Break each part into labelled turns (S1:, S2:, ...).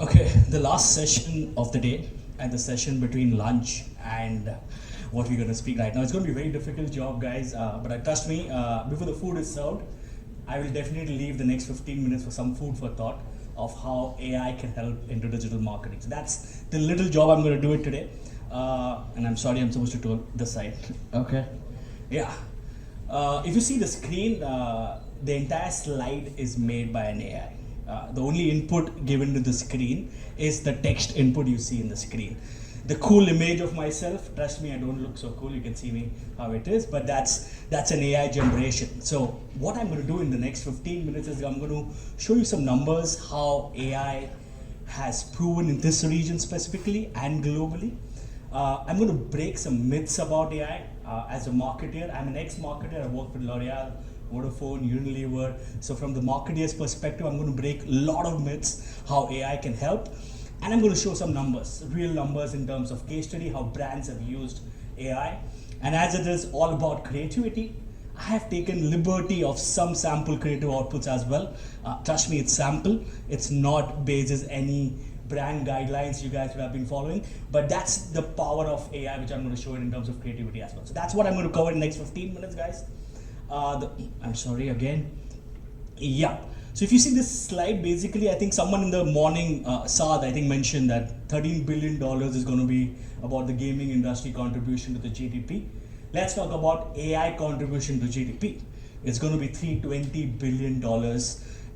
S1: Okay, the last session of the day and the session between lunch and what we're going to speak right now. It's going to be a very difficult job, guys, but trust me, before the food is served, I will definitely leave the next 15 minutes for some food for thought of how AI can help into digital marketing. So that's the little job I'm going to do it today. And I'm sorry, I'm supposed to turn this side. Okay. Yeah. If you see the screen, the entire slide is made by an AI. The only input given to the screen is the text input you see in the screen. The cool image of myself, trust me, I don't look so cool, you can see me how it is, but that's an AI generation. So what I'm going to do in the next 15 minutes is I'm going to show you some numbers, how AI has proven in this region specifically and globally. I'm going to break some myths about AI. As a marketer, I'm an ex-marketer, I worked with L'Oreal, Vodafone, Unilever. So from the marketeer's perspective, I'm going to break a lot of myths, how AI can help. And I'm going to show some numbers, real numbers in terms of case study, how brands have used AI. And as it is all about creativity, I have taken liberty of some sample creative outputs as well. Trust me, it's sample. It's not basis any brand guidelines you guys would have been following, but that's the power of AI, which I'm going to show it in terms of creativity as well. So that's what I'm going to cover in the next 15 minutes, guys. I'm sorry again. Yeah. So if you see this slide, basically, I think someone in the morning, Saad, I think mentioned that $13 billion is going to be about the gaming industry contribution to the GDP. Let's talk about AI contribution to GDP. It's going to be $320 billion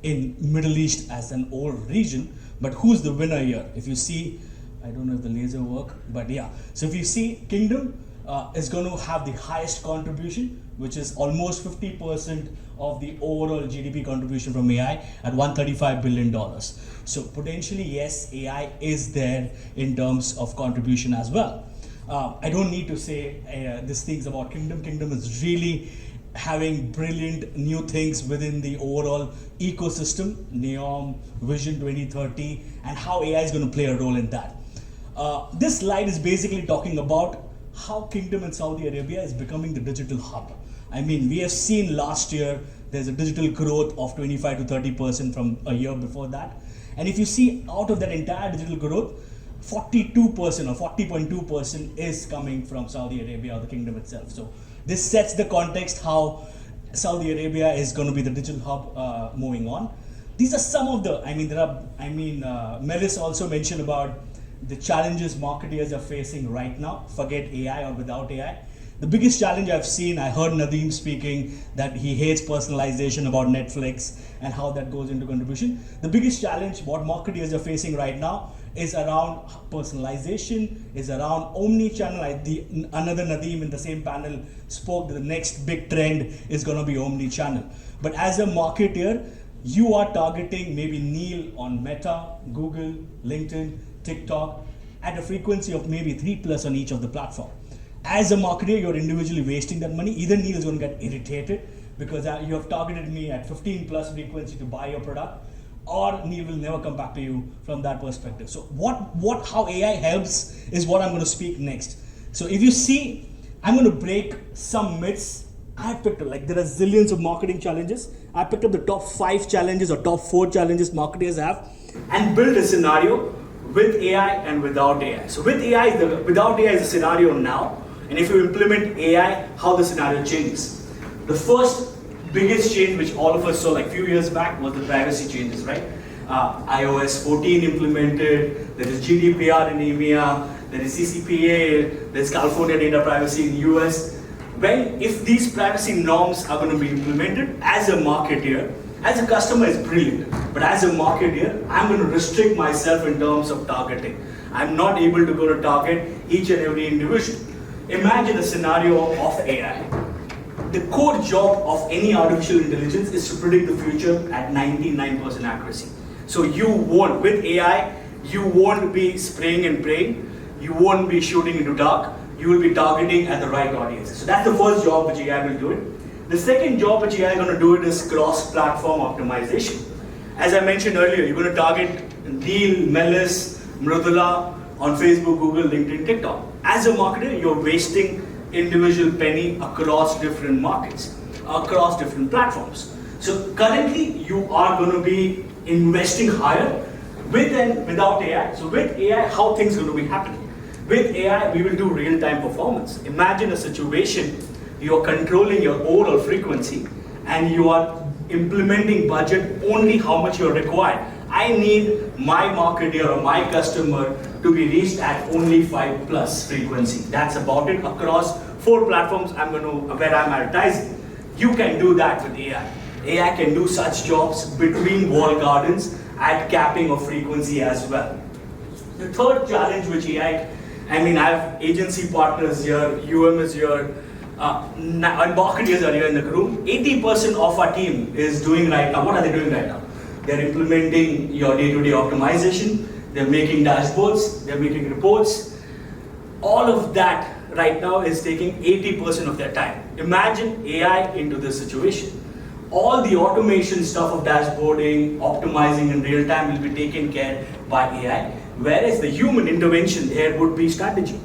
S1: in Middle East as an old region. But who's the winner here? If you see, I don't know if the laser work, but yeah. So if you see, Kingdom is going to have the highest contribution, which is almost 50% of the overall GDP contribution from AI at $135 billion. So potentially, yes, AI is there in terms of contribution as well. I don't need to say these things about Kingdom. Kingdom is really having brilliant new things within the overall ecosystem, NEOM, Vision 2030, and how AI is going to play a role in that. This slide is basically talking about how Kingdom in Saudi Arabia is becoming the digital hub. I mean, we have seen last year, there's a digital growth of 25 to 30% from a year before that. And if you see out of that entire digital growth, 42% or 40.2% is coming from Saudi Arabia or the Kingdom itself. So this sets the context how Saudi Arabia is going to be the digital hub moving on. These are some of the, Melis also mentioned about the challenges marketeers are facing right now, forget AI or without AI. The biggest challenge I've seen, I heard Nadeem speaking that he hates personalization about Netflix and how that goes into contribution. The biggest challenge what marketeers are facing right now is around personalization, is around omni-channel. Another Nadeem in the same panel spoke that the next big trend is going to be omni-channel. But as a marketer, you are targeting maybe Neel on Meta, Google, LinkedIn, TikTok at a frequency of maybe 3+ on each of the platform. As a marketer, you're individually wasting that money. Either Neel is going to get irritated because you have targeted me at 15+ frequency to buy your product, or Neel will never come back to you from that perspective. So how AI helps is what I'm going to speak next. So if you see, I'm going to break some myths. I picked up, there are zillions of marketing challenges. I picked up the top 5 challenges or top 4 challenges marketers have and build a scenario with AI and without AI. So with AI, without AI is a scenario now. And if you implement AI, how the scenario changes. The first biggest change which all of us saw a few years back was the privacy changes, right? iOS 14 implemented, there is GDPR in EMEA, there is CCPA, there's California data privacy in US. If these privacy norms are going to be implemented, as a marketer, as a customer is brilliant, but as a marketer, I'm going to restrict myself in terms of targeting. I'm not able to go to target each and every individual. Imagine a scenario of AI. The core job of any artificial intelligence is to predict the future at 99% accuracy. So with AI, you won't be spraying and praying, you won't be shooting into dark, you will be targeting at the right audience. So that's the first job which AI will do it. The second job which AI is going to do it is cross-platform optimization. As I mentioned earlier, you're going to target Neel, Melis, Mrudula on Facebook, Google, LinkedIn, TikTok. As a marketer, you're wasting individual penny across different markets, across different platforms. So currently, you are going to be investing higher With and without AI. So with AI, how things are going to be happening. With AI, we will do real-time performance. Imagine a situation, you're controlling your overall frequency and you are implementing budget only how much you're required. I need my marketer or my customer to be reached at only 5+ frequency. That's about it across 4 platforms where I'm advertising. You can do that with AI. AI can do such jobs between wall gardens at capping of frequency as well. The third challenge which AI, I have agency partners here, is here, and Marketeers are here in the room. 80% of our team is doing right now. What are they doing right now? They're implementing your day-to-day optimization, they're making dashboards, they're making reports. All of that right now is taking 80% of their time. Imagine AI into this situation. All the automation stuff of dashboarding, optimizing in real time will be taken care by AI, whereas the human intervention here would be strategy,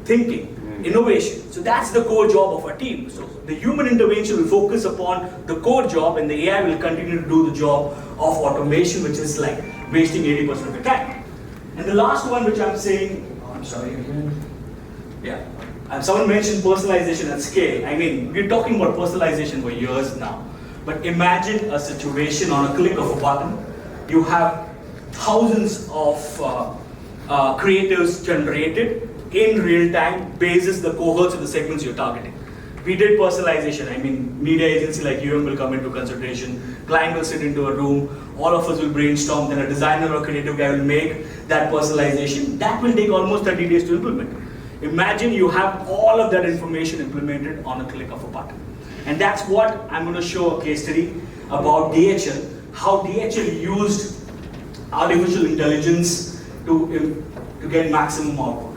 S1: thinking, innovation. So that's the core job of our team. So the human intervention will focus upon the core job and the AI will continue to do the job of automation, which is like wasting 80% of the time. And the last one which I'm saying, I'm sorry again. Yeah. And someone mentioned personalization at scale. We're talking about personalization for years now. But imagine a situation on a click of a button. You have thousands of creatives generated in real time basis the cohorts of the segments you're targeting. We did personalization. Media agency like will come into consultation, client will sit into a room, all of us will brainstorm, then a designer or creative guy will make that personalization. That will take almost 30 days to implement. Imagine you have all of that information implemented on a click of a button. And that's what I'm going to show a case study about DHL, how DHL used artificial intelligence to get maximum output.